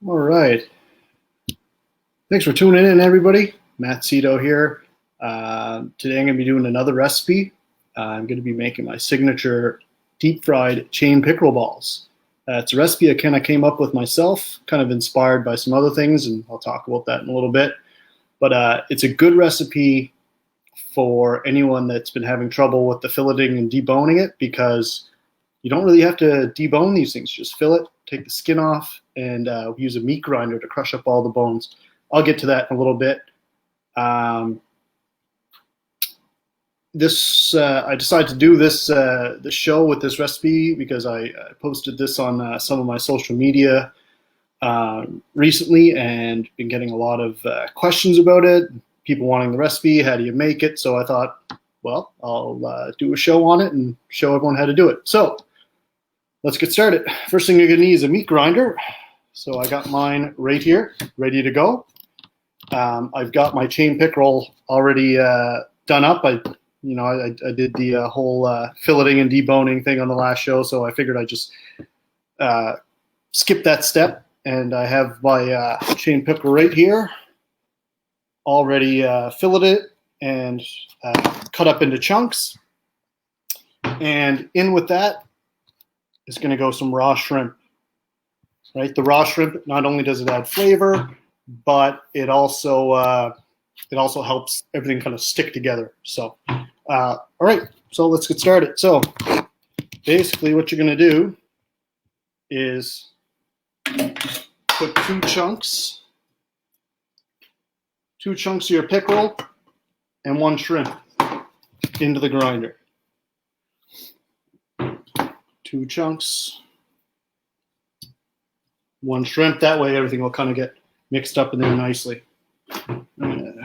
All right. Thanks for tuning in, everybody. Matt Szeto here. Today I'm going to be doing another recipe. I'm going to be making my signature deep fried chain pickerel balls. It's a recipe I kind of came up with myself, kind of inspired by some other things, and I'll talk about that in a little bit. But it's a good recipe for anyone that's been having trouble with the filleting and deboning it, because you don't really have to debone these things. Just fill it, take the skin off, and use a meat grinder to crush up all the bones. I'll get to that in a little bit. I decided to do this show with this recipe because I posted this on some of my social media recently, and been getting a lot of questions about it. People wanting the recipe, how do you make it? So I thought, well, I'll do a show on it and show everyone how to do it. So let's get started. First thing you're going to need is a meat grinder. So I got mine right here, ready to go. I've got my chain pickerel already done up. I did the whole filleting and deboning thing on the last show, so I figured I'd just skip that step. And I have my chain pickerel right here, already filleted and cut up into chunks. And in with that is going to go some raw shrimp. Right, the raw shrimp, not only does it add flavor, but it also helps everything kind of stick together. So, all right, so let's get started. So, basically, what you're going to do is put two chunks of your pickerel and one shrimp into the grinder. Two chunks. One shrimp. That way everything will kind of get mixed up in there nicely. I'm going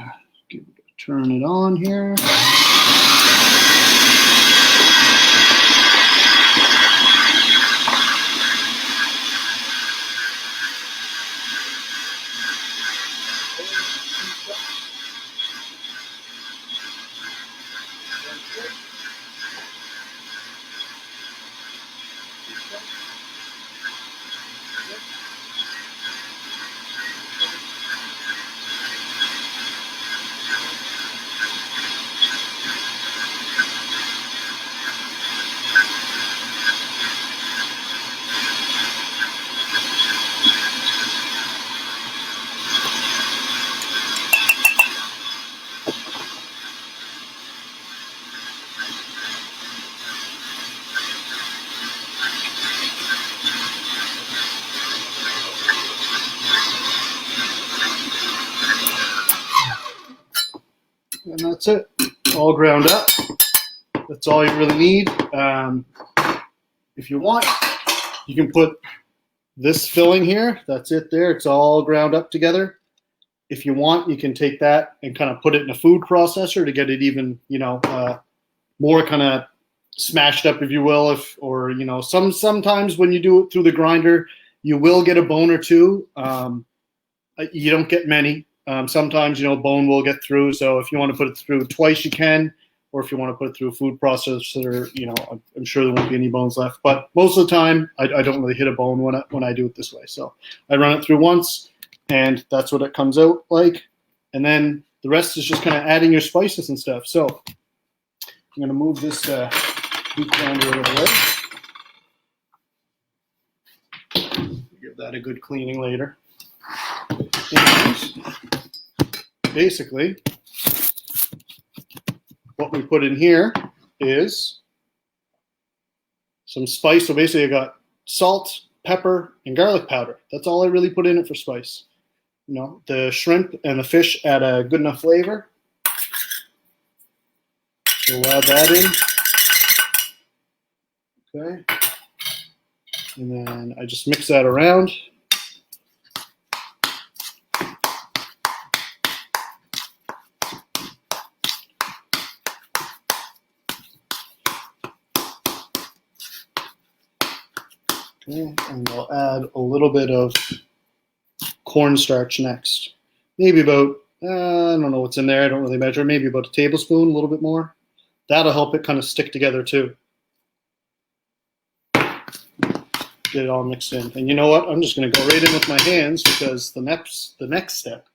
to turn it on here. And that's it, all ground up. That's all you really need. If you want, you can put this filling here. That's it there. It's all ground up together. If you want, you can take that and kind of put it in a food processor to get it even, more kind of smashed up, if you will. Sometimes when you do it through the grinder, you will get a bone or two. You don't get many. Sometimes, bone will get through. So if you want to put it through twice, you can. Or if you want to put it through a food processor, I'm sure there won't be any bones left. But most of the time, I don't really hit a bone when I do it this way. So I run it through once, and that's what it comes out like. And then the rest is just kind of adding your spices and stuff. So I'm going to move this meat grinder out of the way. Give that a good cleaning later. And basically, what we put in here is some spice. So basically I got salt, pepper, and garlic powder. That's all I really put in it for spice. The shrimp and the fish add a good enough flavor. So we'll add that in. Okay. And then I just mix that around. Okay, and we'll add a little bit of cornstarch next. Maybe about, I don't know what's in there, I don't really measure, maybe about a tablespoon, a little bit more. That'll help it kind of stick together too. get it all mixed in. And you know what? I'm just going to go right in with my hands because the next step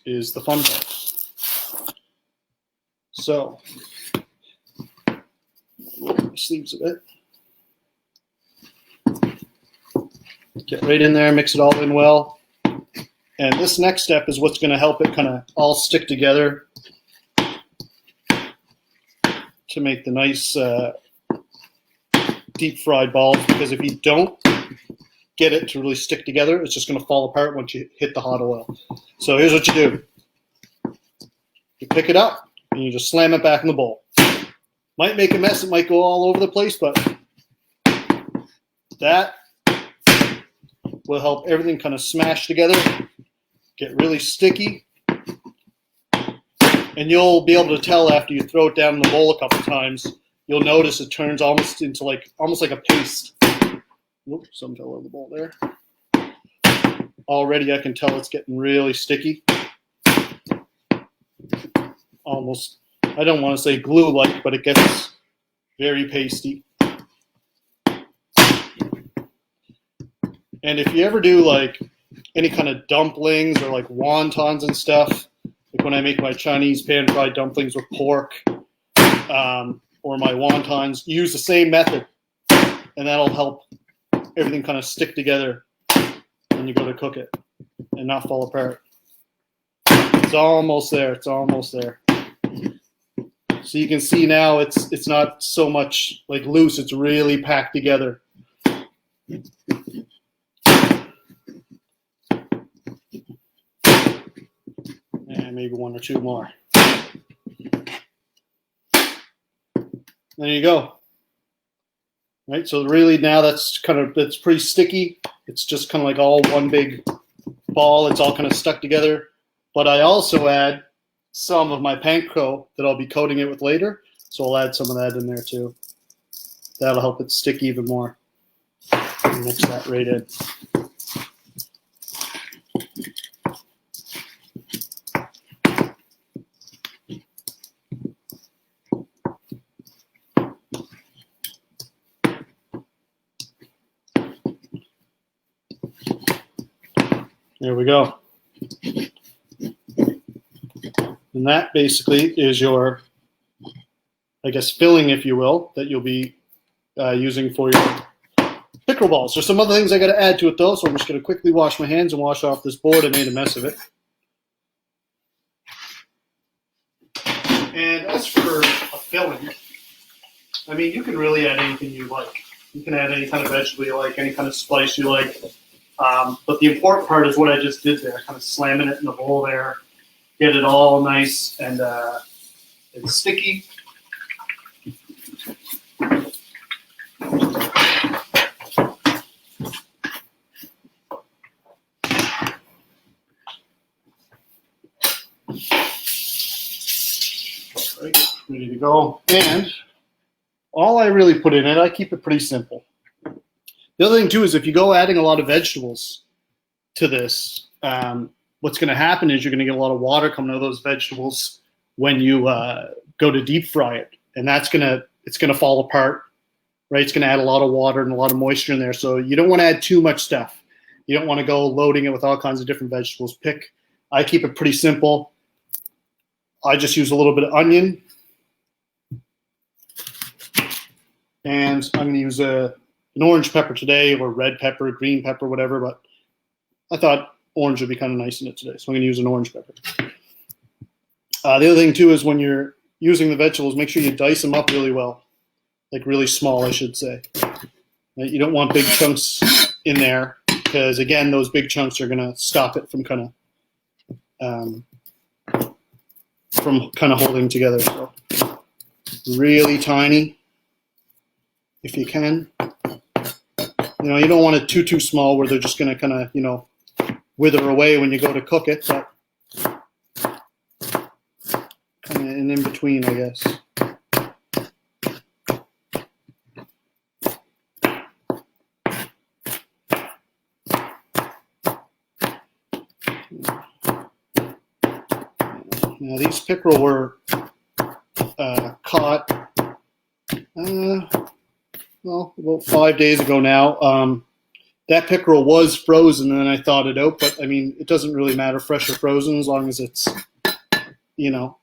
is the fun part. So, roll my sleeves a bit. Get right in there, mix it all in well. And this next step is what's going to help it kind of all stick together to make the nice deep fried balls, because if you don't get it to really stick together, it's just going to fall apart once you hit the hot oil. So here's what you do. You pick it up and you just slam it back in the bowl. Might make a mess, it might go all over the place, but that will help everything kind of smash together, get really sticky, and you'll be able to tell after you throw it down in the bowl a couple times. You'll notice it turns almost into almost like a paste. Oops, some fell over the bowl there. Already I can tell it's getting really sticky. Almost, I don't want to say glue-like, but it gets very pasty. And if you ever do like any kind of dumplings or like wontons and stuff, like when I make my Chinese pan-fried dumplings with pork, or my wontons, use the same method, and that'll help everything kind of stick together when you go to cook it and not fall apart. It's almost there. It's almost there. So you can see now it's not so much like loose. It's really packed together. And maybe one or two more. There you go. Right, so really now that's pretty sticky. It's just kind of like all one big ball. It's all kind of stuck together. But I also add some of my panko that I'll be coating it with later. So I'll add some of that in there too. That'll help it stick even more. Mix that right in. There we go. And that basically is your, I guess, filling, if you will, that you'll be using for your pickerel balls. There's some other things I got to add to it, though, so I'm just going to quickly wash my hands and wash off this board. I made a mess of it. And as for a filling, I mean, you can really add anything you like. You can add any kind of vegetable you like, any kind of spice you like. But the important part is what I just did there, kind of slamming it in the bowl there, get it all nice and sticky. All right, ready to go. And all I really put in it, I keep it pretty simple. The other thing, too, is if you go adding a lot of vegetables to this, what's going to happen is you're going to get a lot of water coming out of those vegetables when you go to deep fry it. And it's going to fall apart, right? It's going to add a lot of water and a lot of moisture in there. So you don't want to add too much stuff. You don't want to go loading it with all kinds of different vegetables. I keep it pretty simple. I just use a little bit of onion. And I'm going to use an orange pepper today, or red pepper, green pepper, whatever, but I thought orange would be kind of nice in it today, so I'm going to use an orange pepper. The other thing, too, is when you're using the vegetables, make sure you dice them up really well, like really small, I should say. You don't want big chunks in there because, again, those big chunks are going to stop it from kind of holding together. So really tiny, if you can. You know, you don't want it too small where they're just going to kind of, you know, wither away when you go to cook it, but kind of in between, I guess. Now these pickerel were caught well, about 5 days ago now. That pickerel was frozen, and then I thawed it out. But I mean, it doesn't really matter, fresh or frozen, as long as it's, you know,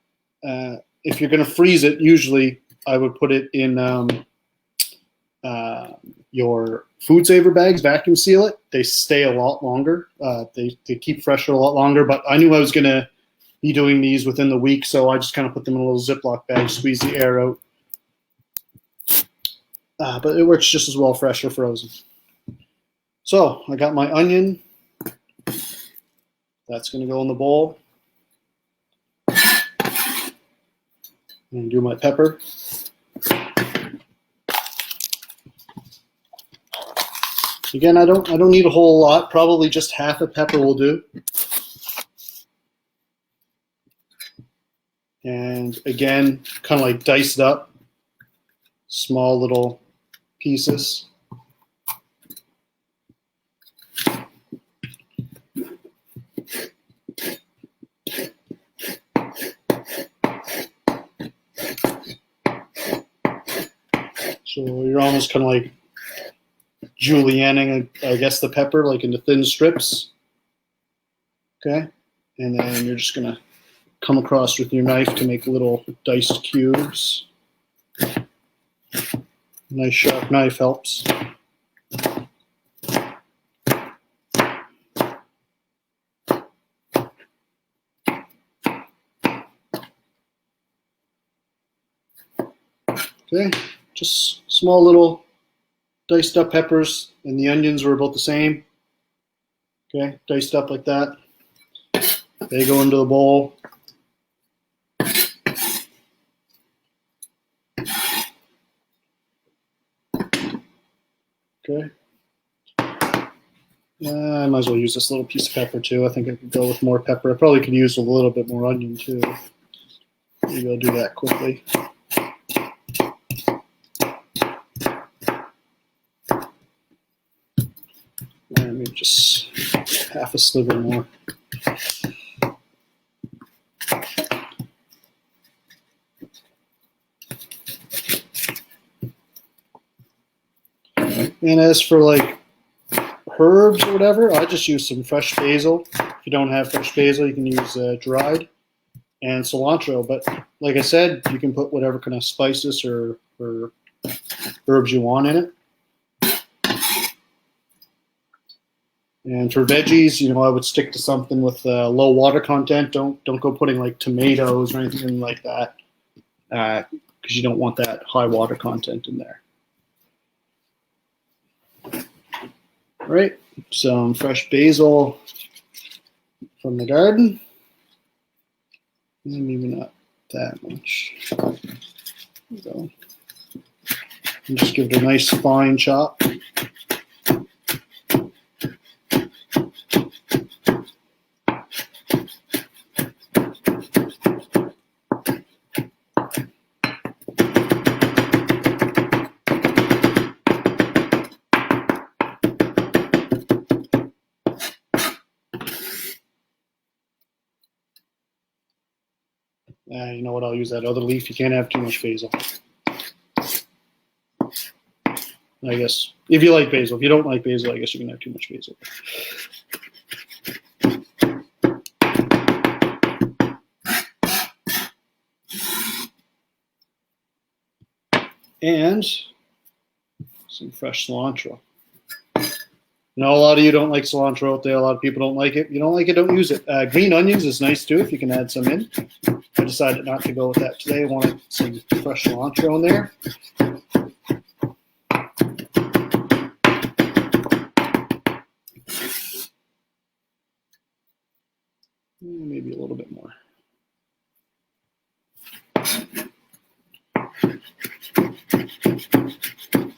if you're going to freeze it, usually I would put it in your food saver bags, vacuum seal it. They stay a lot longer. They keep fresher a lot longer. But I knew I was going to be doing these within the week, so I just kind of put them in a little Ziploc bag, squeeze the air out. But it works just as well fresh or frozen. So I got my onion. That's going to go in the bowl. And do my pepper. Again, I don't need a whole lot. Probably just half a pepper will do. And again, kind of like diced up, small little pieces. So you're almost kind of like julienning, I guess, the pepper, like into thin strips. Okay, and then you're just gonna come across with your knife to make little diced cubes. Nice sharp knife helps. Okay, just small little diced up peppers, and the onions were about the same. Okay, diced up like that. They go into the bowl. Okay. I might as well use this little piece of pepper too. I think I could go with more pepper. I probably could use a little bit more onion too. Maybe I'll do that quickly. And maybe just half a sliver more. And as for like herbs or whatever, I just use some fresh basil. If you don't have fresh basil, you can use dried, and cilantro. But like I said, you can put whatever kind of spices or herbs you want in it. And for veggies, you know, I would stick to something with low water content. Don't go putting like tomatoes or anything like that, because you don't want that high water content in there. All right, some fresh basil from the garden. And maybe not that much. There we go. And just give it a nice fine chop. You know what? I'll use that other leaf. You can't have too much basil. I guess if you like basil. If you don't like basil, I guess you can have too much basil. And some fresh cilantro. Now, a lot of you don't like cilantro out there. A lot of people don't like it. If you don't like it, don't use it. Green onions is nice too if you can add some in. I decided not to go with that today. I wanted some fresh cilantro in there. Maybe a little bit more.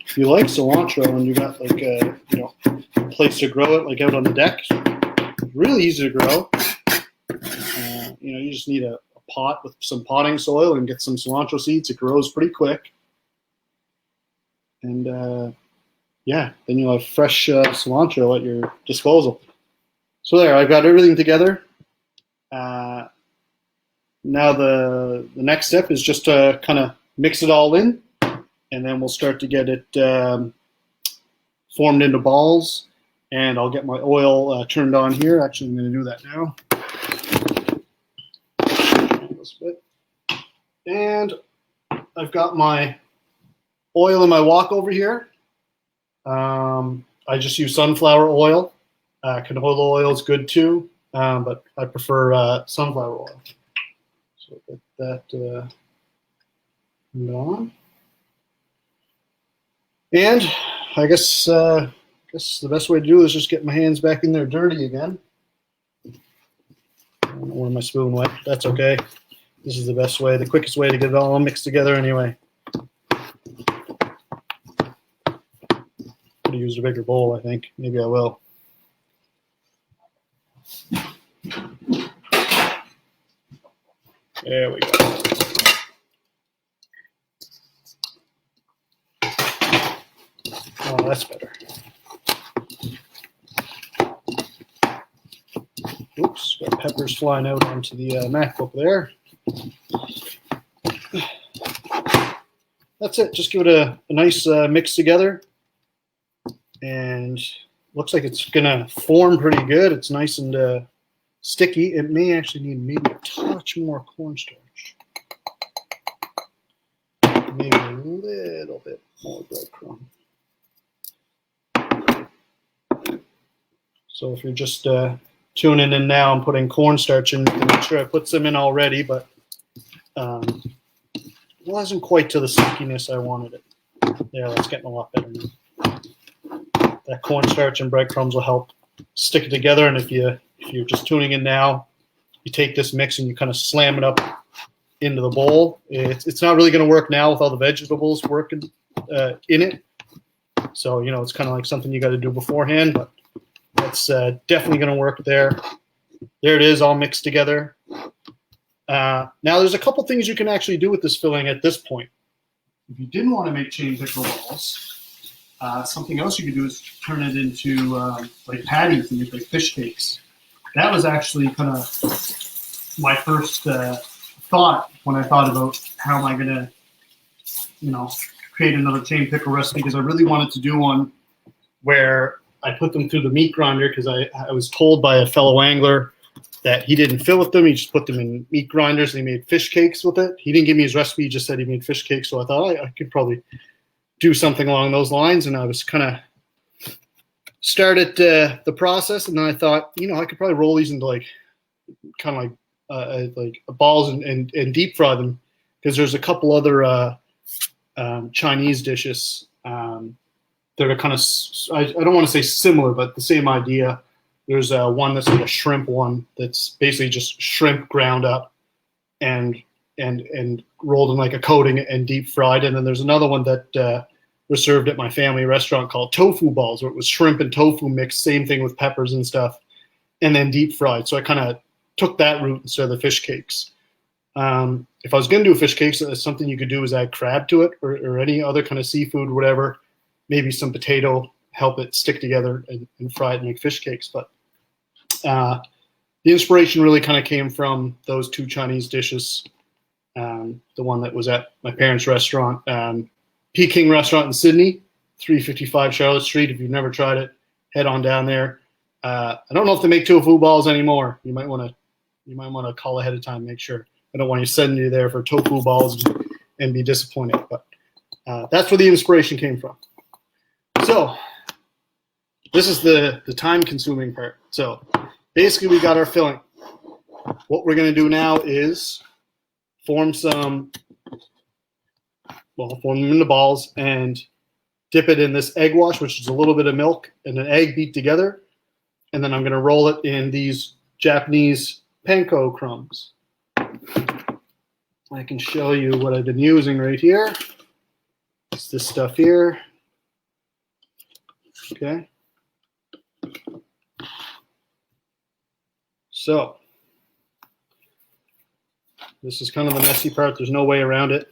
If you like cilantro and you got like a place to grow it, like out on the deck, it's really easy to grow. You just need a pot with some potting soil and get some cilantro seeds. It grows pretty quick. And then you'll have fresh cilantro at your disposal. So there, I've got everything together. Now the next step is just to kind of mix it all in. and then we'll start to get it formed into balls. And I'll get my oil turned on here. Actually, I'm going to do that now. And I've got my oil in my wok over here. I just use sunflower oil. Canola oil is good too, but I prefer sunflower oil. So get that on. And I guess the best way to do it is just get my hands back in there dirty again. I don't know where my spoon went. That's okay. This is the best way, the quickest way to get it all mixed together anyway. Could have used a bigger bowl, I think. Maybe I will. There we go. Oh, that's better. Oops, got peppers flying out onto the MacBook there. That's it. Just give it a nice mix together. And looks like it's going to form pretty good. It's nice and sticky. It may actually need maybe a touch more cornstarch. Maybe a little bit more breadcrumb. So if you're just tuning in now, I'm putting cornstarch in. Make sure I put some in already, but it wasn't quite to the stickiness I wanted it. Yeah, that's getting a lot better now. That cornstarch and breadcrumbs will help stick it together. And if you're just tuning in now, you take this mix and you kind of slam it up into the bowl. It's not really going to work now with all the vegetables working in it. So it's kind of like something you got to do beforehand, but that's definitely going to work there. There it is, all mixed together. Now, there's a couple things you can actually do with this filling at this point. If you didn't want to make chain pickerel balls, something else you could do is turn it into like patties and make like fish cakes. That was actually kind of my first thought when I thought about how am I going to, create another chain pickerel recipe, because I really wanted to do one where I put them through the meat grinder, because I was told by a fellow angler that he didn't fill with them. He just put them in meat grinders and he made fish cakes with it. He didn't give me his recipe. He just said he made fish cakes. So I thought I could probably do something along those lines. And I was kind of started the process. And then I thought, I could probably roll these into like balls and deep fry them, because there's a couple other Chinese dishes that are kind of, I don't want to say similar, but the same idea. There's one that's like a shrimp one that's basically just shrimp ground up and rolled in like a coating and deep fried. And then there's another one that was served at my family restaurant called tofu balls, where it was shrimp and tofu mixed, same thing with peppers and stuff, and then deep fried. So I kind of took that route instead of the fish cakes. If I was going to do fish cakes, something you could do is add crab to it, or any other kind of seafood, whatever, maybe some potato, help it stick together and fry it and make fish cakes. But the inspiration really kind of came from those two Chinese dishes. The one that was at my parents' restaurant, Peking Restaurant in Sydney, 355 Charlotte Street. If you've never tried it, head on down there. I don't know if they make tofu balls anymore. You might want to call ahead of time, make sure. I don't want you sending you there for tofu balls and be disappointed. But that's where the inspiration came from. So this is the time-consuming part. So basically, we got our filling. What we're going to do now is form them into balls and dip it in this egg wash, which is a little bit of milk and an egg beat together. And then I'm going to roll it in these Japanese panko crumbs. I can show you what I've been using right here. It's this stuff here. Okay. So this is kind of the messy part. There's no way around it.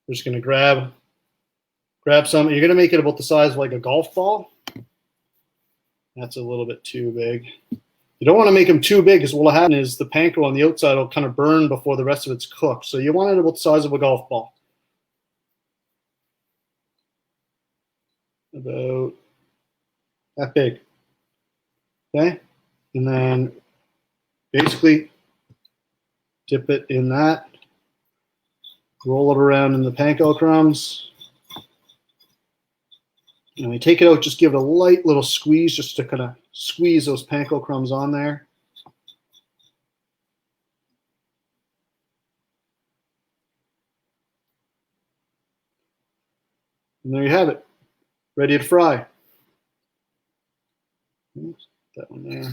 We're just going to grab some. You're going to make it about the size of like a golf ball. That's a little bit too big. You don't want to make them too big, because what will happen is the panko on the outside will kind of burn before the rest of it's cooked. So you want it about the size of a golf ball. about that big. Okay, and then basically dip it in that, roll it around in the panko crumbs, and when you take it out, just give it a light little squeeze just to kind of squeeze those panko crumbs on there. And there you have it, ready to fry. Oops, that one there.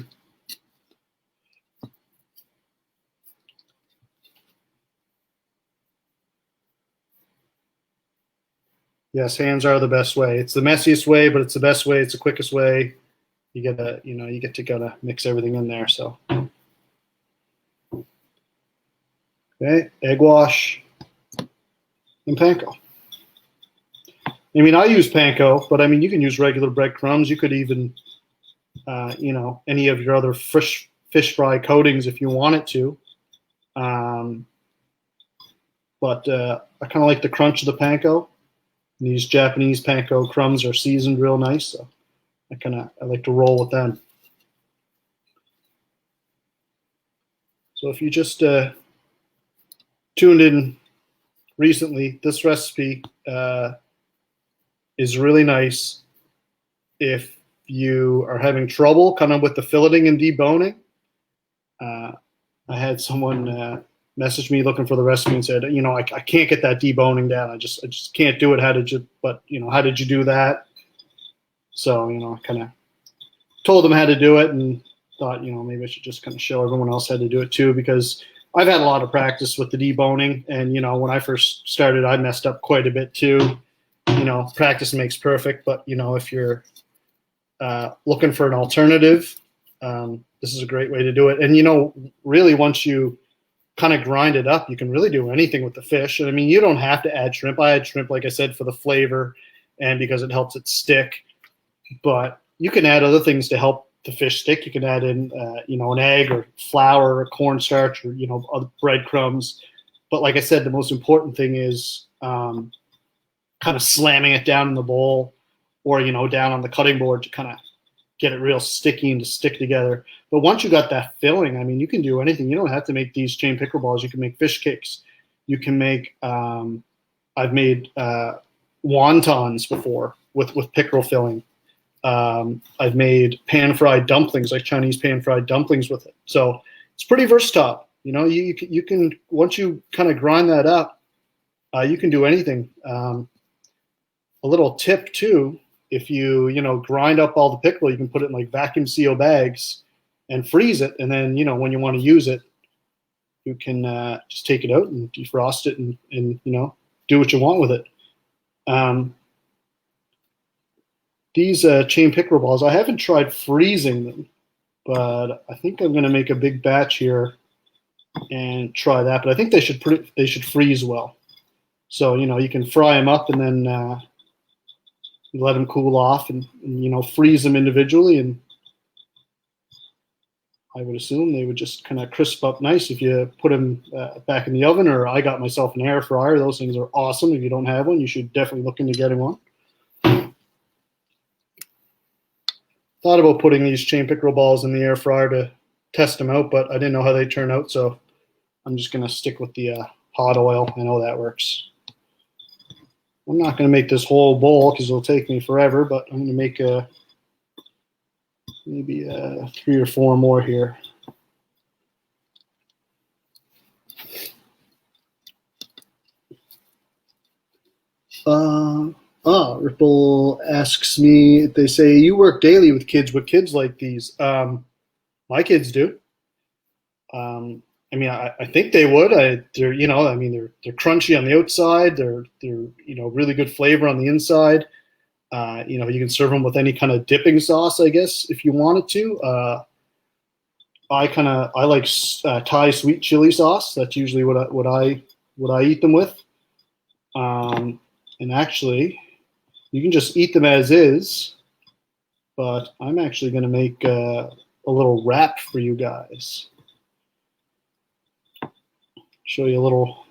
Yes, hands are the best way. It's the messiest way, but it's the best way. It's the quickest way. You get to, you get to kind of mix everything in there. So, okay, egg wash and panko. I mean, I use panko, but I mean, you can use regular breadcrumbs. You could even, any of your other fish fry coatings if you wanted to. But I kind of like the crunch of the panko. And these Japanese panko crumbs are seasoned real nice, so I like to roll with them. So if you just tuned in recently, this recipe is really nice if you are having trouble kind of with the filleting and deboning. I had someone messaged me looking for the recipe and said, I can't get that deboning down. I just can't do it. How did you do that? So, I kind of told them how to do it and thought, maybe I should just kind of show everyone else how to do it too, because I've had a lot of practice with the deboning. And, when I first started, I messed up quite a bit too. Practice makes perfect. But, if you're looking for an alternative, this is a great way to do it. And, really once you kind of grind it up, you can really do anything with the fish. And I mean, you don't have to add shrimp. I add shrimp, like I said, for the flavor and because it helps it stick. But you can add other things to help the fish stick. You can add in, an egg or flour or cornstarch or, other breadcrumbs. But like I said, the most important thing is kind of slamming it down in the bowl or, down on the cutting board to kind of get it real sticky and to stick together. But once you got that filling, I mean, you can do anything. You don't have to make these chain pickerel balls. You can make fish cakes. You can make, I've made wontons before with pickerel filling. I've made pan-fried dumplings, like Chinese pan-fried dumplings with it. So it's pretty versatile. You can, once you kind of grind that up, you can do anything. A little tip too, if you, grind up all the pickerel, you can put it in like vacuum seal bags and freeze it. And then, when you want to use it, you can just take it out and defrost it and do what you want with it. These chain pickerel balls, I haven't tried freezing them, but I think I'm going to make a big batch here and try that. But I think they should freeze well. So, you can fry them up and then let them cool off and freeze them individually. And I would assume they would just kind of crisp up nice if you put them back in the oven, or I got myself an air fryer. Those things are awesome. If you don't have one, you should definitely look into getting one. Thought about putting these chain pickerel balls in the air fryer to test them out, but I didn't know how they turn out, so I'm just going to stick with the hot oil. I know that works. I'm not going to make this whole bowl because it'll take me forever, but I'm going to make maybe 3 or 4 more here. Ripple asks me, they say, you work daily with kids. What kids like these? My kids do. I think they would. They're crunchy on the outside. They're really good flavor on the inside. You can serve them with any kind of dipping sauce, I guess, if you wanted to. I like Thai sweet chili sauce. That's usually what I eat them with. And actually, you can just eat them as is. But I'm actually going to make a little wrap for you guys. Show you a little.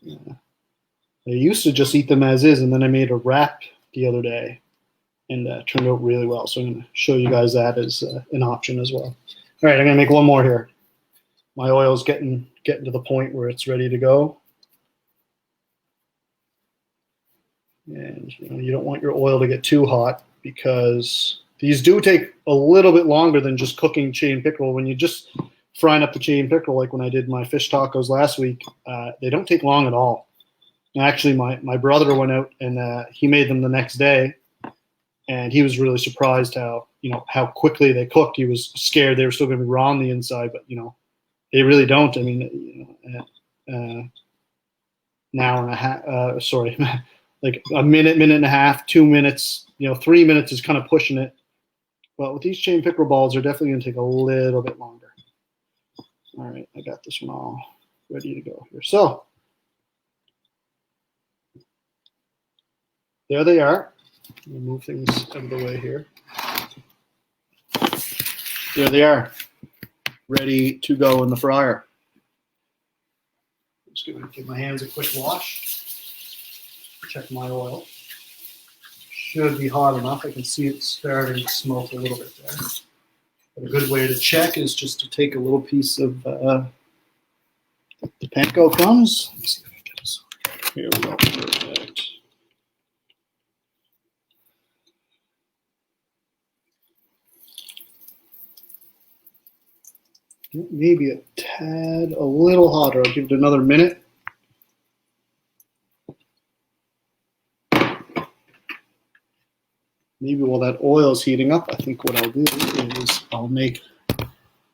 I used to just eat them as is, and then I made a wrap the other day. and turned out really well. So I'm going to show you guys that as an option as well. All right, I'm going to make one more here. My oil's getting to the point where it's ready to go. And you don't want your oil to get too hot, because these do take a little bit longer than just cooking chain pickerel. When you just frying up the chain pickerel, like when I did my fish tacos last week, they don't take long at all. And actually, my brother went out and he made them the next day, and he was really surprised how quickly they cooked. He was scared they were still going to be raw on the inside, but they really don't. I mean, an hour and a half. Sorry. Like a minute and a half, 2 minutes, 3 minutes is kind of pushing it. But with these chain pickerel balls, they're definitely going to take a little bit longer. All right, I got this one all ready to go here. So there they are. We'll move things out of the way here. There they are, ready to go in the fryer. I'm just going to give my hands a quick wash. Check my oil. Should be hot enough. I can see it starting to smoke a little bit there. But a good way to check is just to take a little piece of the panko crumbs. Let me see if I can get this. Here we go. Perfect. Maybe a tad, a little hotter. I'll give it another minute. Maybe while that oil is heating up, I think what I'll do is I'll make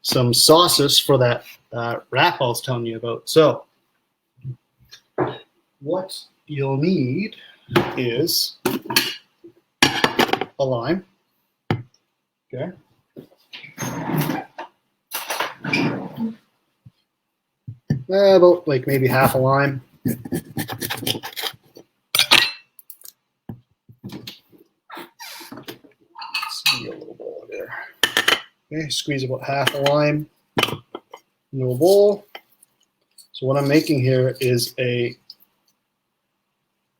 some sauces for that wrap I was telling you about. So what you'll need is a lime. Okay. About like maybe half a lime. A little bowl there. Okay, squeeze about half a lime into a bowl. So what I'm making here is a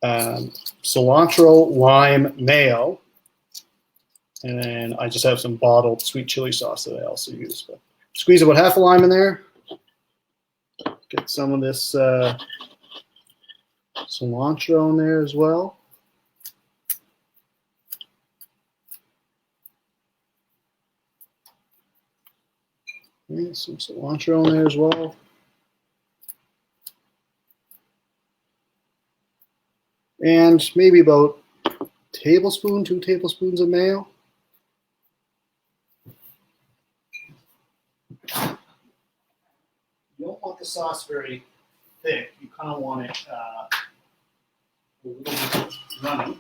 cilantro lime mayo, and then I just have some bottled sweet chili sauce that I also use. But squeeze about half a lime in there. Get some of this cilantro in there as well. Okay, some cilantro in there as well. And maybe about a tablespoon, 2 tablespoons of mayo. You don't want the sauce very thick. You kind of want it a little bit runny.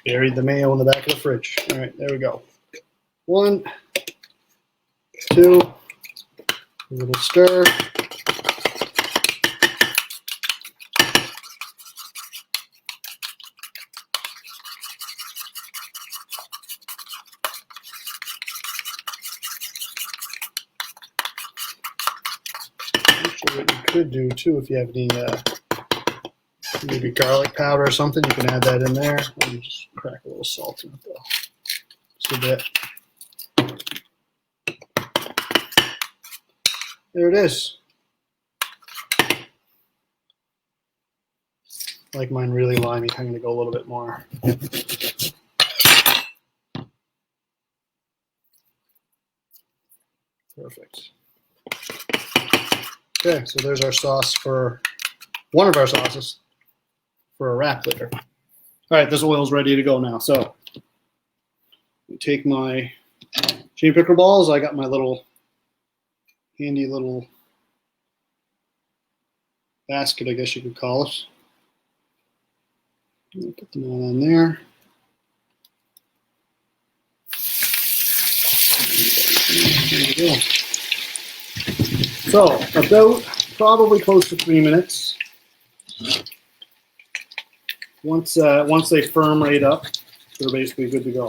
Buried the mayo in the back of the fridge. All right, there we go. 1, 2, a little stir. Actually, what you could do too, if you have any maybe garlic powder or something, you can add that in there. Let me just crack a little salt in it though. Just a bit. There it is. I like mine really limey. I'm going to go a little bit more. Perfect. Okay, so there's our sauce for one of our sauces for a wrap later. All right, this oil's ready to go now. So I take my chain picker balls. I got my little handy little basket, I guess you could call it. Put them all on there. you go. So about probably close to 3 minutes. Once they firm right up, they're basically good to go.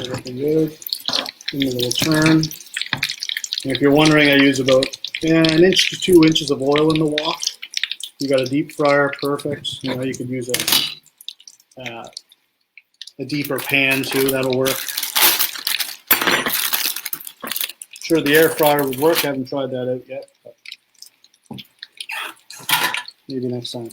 Looking good. Give me a little turn. And if you're wondering, I use about 1 inch to 2 inches of oil in the wok. You got a deep fryer, perfect. You know, you could use a deeper pan too. That'll work. Sure, the air fryer would work. I haven't tried that out yet, but maybe next time.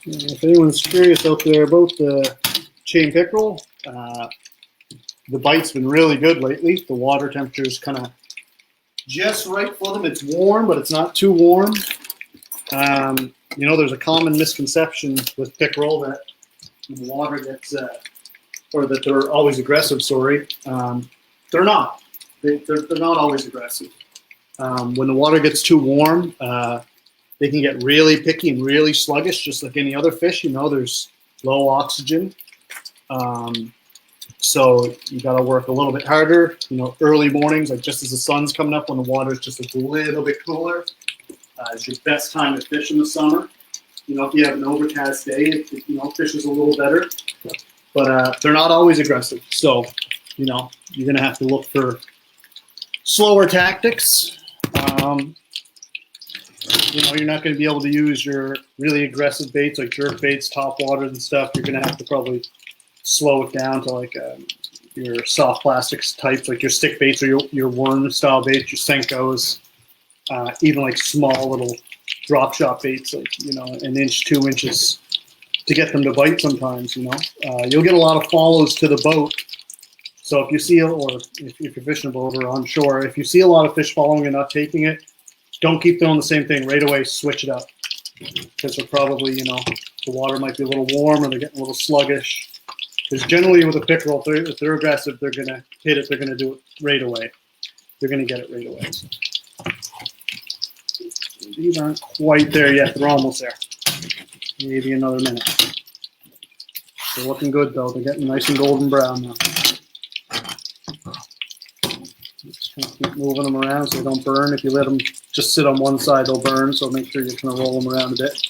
If anyone's curious out there about the chain pickerel, the bite's been really good lately. The water temperature is kind of just right for them. It's warm, but it's not too warm. You know, there's a common misconception with pickerel that the water gets, or that they're always aggressive. Sorry, they're not. They're not always aggressive. When the water gets too warm, they can get really picky and really sluggish, just like any other fish. You know, there's low oxygen. So you got to work a little bit harder. You know, early mornings, like just as the sun's coming up, when the water is just a little bit cooler, is your best time to fish in the summer. You know, if you have an overcast day, you know, fish is a little better. But they're not always aggressive. So, you know, you're going to have to look for slower tactics. You know, you're not going to be able to use your really aggressive baits like jerk baits, top water and stuff. You're going to have to probably slow it down to like your soft plastics types, like your stick baits or your worm style baits, your Senkos, even like small little drop shot baits, like, you know, 1 inch, 2 inches to get them to bite sometimes, you know. You'll get a lot of follows to the boat. So if you see, or if you're fishing a boat or on shore, if you see a lot of fish following and not taking it, don't keep doing the same thing right away. Switch it up, because they're probably, you know, the water might be a little warm or they're getting a little sluggish. Because generally with a pickerel, if they're aggressive, they're going to hit it. They're going to do it right away. They're going to get it right away. So these aren't quite there yet. They're almost there. Maybe another minute. They're looking good though. They're getting nice and golden brown now. Just kind of keep moving them around so they don't burn. If you let them just sit on one side, they'll burn. So make sure you kind of roll them around a bit.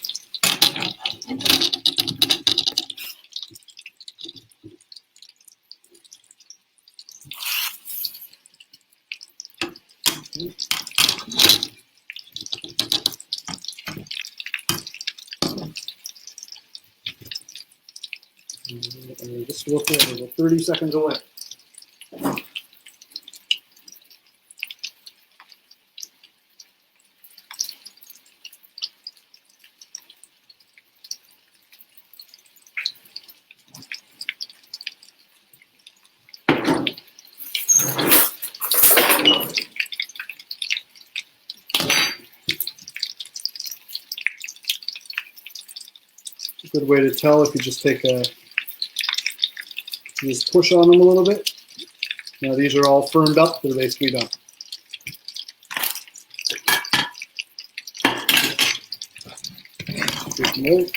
Just look at it. We're 30 seconds away. It's a good way to tell if you just take just push on them a little bit. Now these are all firmed up. They're basically done. Good note.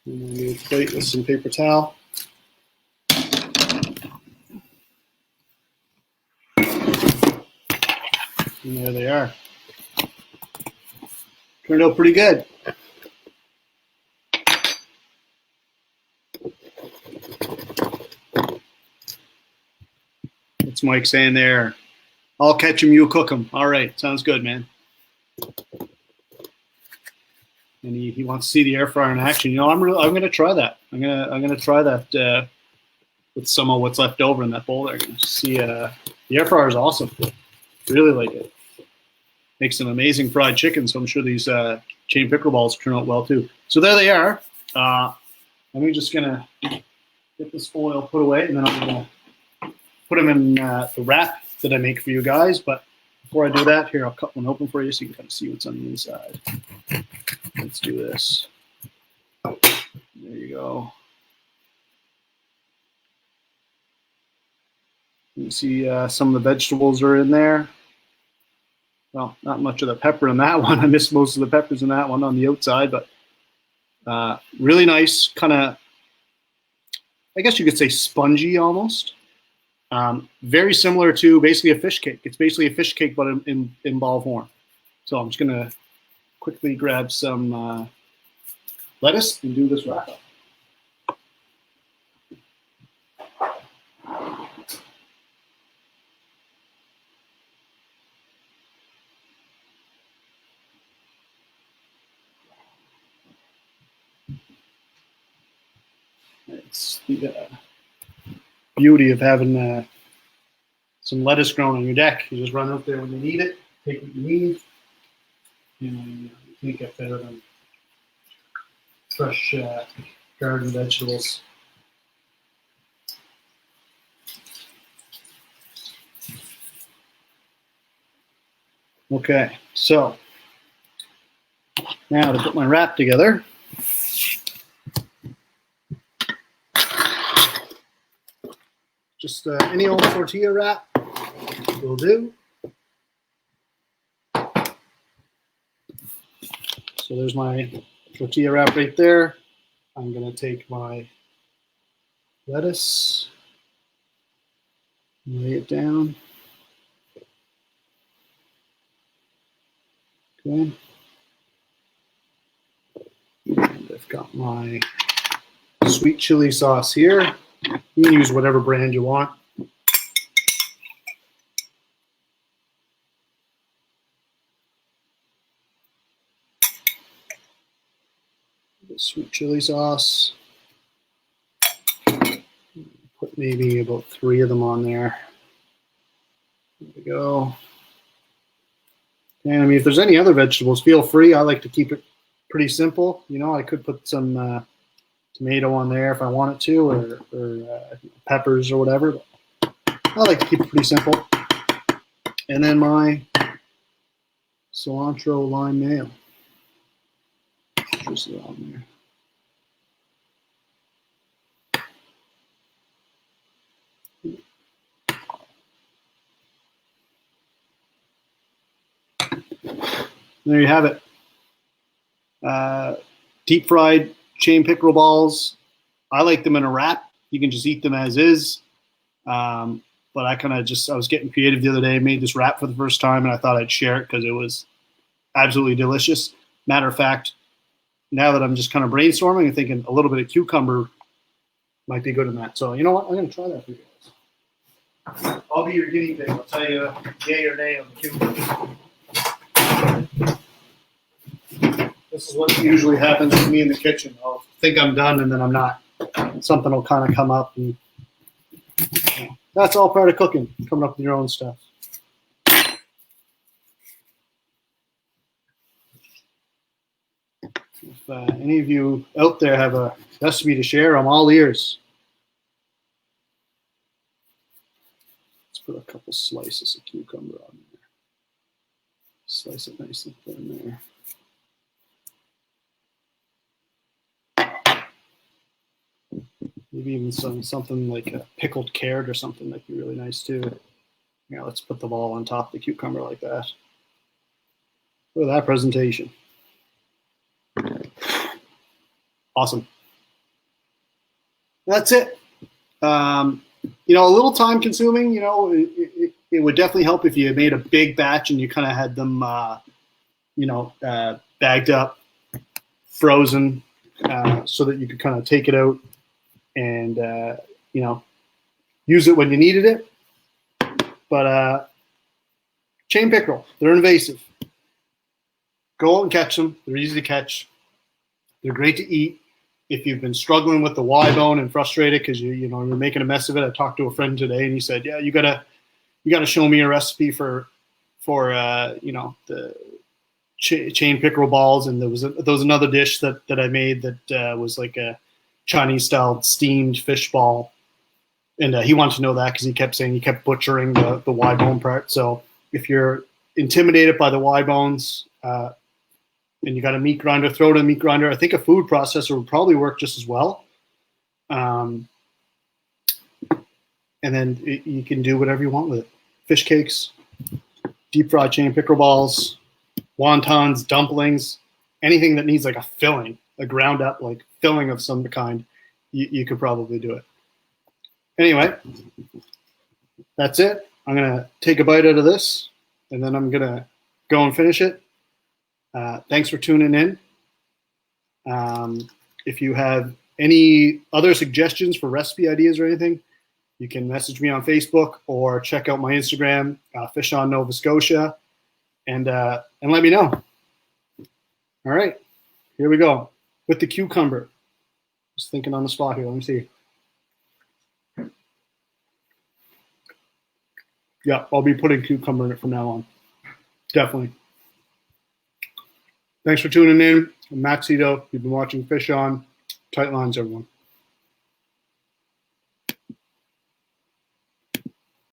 And then you plate with some paper towel. And there they are. Turned out pretty good. It's Mike saying there, I'll catch him, you cook him. All right, sounds good, man. And he wants to see the air fryer in action. You know, I'm going to try that. I'm gonna try that with some of what's left over in that bowl there. See, the air fryer is awesome. Really like it. Makes an amazing fried chicken. So I'm sure these chain pickerel balls turn out well too. So there they are. I'm just gonna get this foil put away, and then I'm gonna put them in the wrap that I make for you guys. But before I do that, here, I'll cut one open for you so you can kind of see what's on the inside. Let's do this. There you go. You can see some of the vegetables are in there. Well, not much of the pepper in that one. I missed most of the peppers in that one on the outside, but really nice, kind of, I guess you could say spongy almost. Very similar to basically a fish cake. It's basically a fish cake, but in ball form. So I'm just going to quickly grab some lettuce and do this wrap up. It's the beauty of having some lettuce growing on your deck. You just run out there when you need it, take what you need, and you can't get better than fresh garden vegetables. Okay, so now to put my wrap together. Just any old tortilla wrap will do. So there's my tortilla wrap right there. I'm going to take my lettuce, lay it down. Okay. And I've got my sweet chili sauce here. You can use whatever brand you want. The sweet chili sauce. Put maybe about 3 of them on there. There we go. And I mean, if there's any other vegetables, feel free. I like to keep it pretty simple. You know, I could put some tomato on there if I wanted to, or peppers or whatever. But I like to keep it pretty simple. And then my cilantro lime mayo. Just on there. There you have it. Deep fried chain pickerel balls. I like them in a wrap. You can just eat them as is. But I was getting creative the other day, made this wrap for the first time, and I thought I'd share it because it was absolutely delicious. Matter of fact, now that I'm just kind of brainstorming and thinking a little bit of cucumber might be good in that. So you know what? I'm going to try that for you guys. I'll be your guinea pig. I'll tell you yay or nay on the cucumber. This is what usually happens with me in the kitchen. I'll think I'm done and then I'm not. Something will kind of come up, and that's all part of cooking, coming up with your own stuff. If any of you out there have a recipe to share, I'm all ears. Let's put a couple slices of cucumber on there. Slice it nice and thin there. Maybe even something like a pickled carrot or something that'd be really nice too. Yeah, let's put the ball on top of the cucumber like that. Look at that presentation. Awesome. That's it. You know, a little time consuming, you know, it would definitely help if you made a big batch and you kind of had them, you know, bagged up, frozen, so that you could kind of take it out and, you know, use it when you needed it. But chain pickerel, they're invasive. Go out and catch them. They're easy to catch. They're great to eat. If you've been struggling with the Y bone and frustrated because you're making a mess of it, I talked to a friend today and he said, "Yeah, you gotta show me a recipe for the chain pickerel balls." And there was another dish that I made that was like a Chinese style steamed fish ball, and he wanted to know that because he kept saying he kept butchering the Y bone part. So if you're intimidated by the Y bones, and you got a meat grinder, throw it in a meat grinder. I think a food processor would probably work just as well. And then you can do whatever you want with it. Fish cakes, deep fried chain pickerel balls, wontons, dumplings, anything that needs like a filling, a ground up like filling of some kind, you could probably do it. Anyway, that's it. I'm going to take a bite out of this, and then I'm going to go and finish it. Thanks for tuning in. If you have any other suggestions for recipe ideas or anything, you can message me on Facebook or check out my Instagram, Fish on Nova Scotia, and let me know. All right, here we go with the cucumber. Just thinking on the spot here. Let me see. Yeah, I'll be putting cucumber in it from now on. Definitely. Thanks for tuning in. I'm Matt Szeto. You've been watching Fish On. Tight lines, everyone.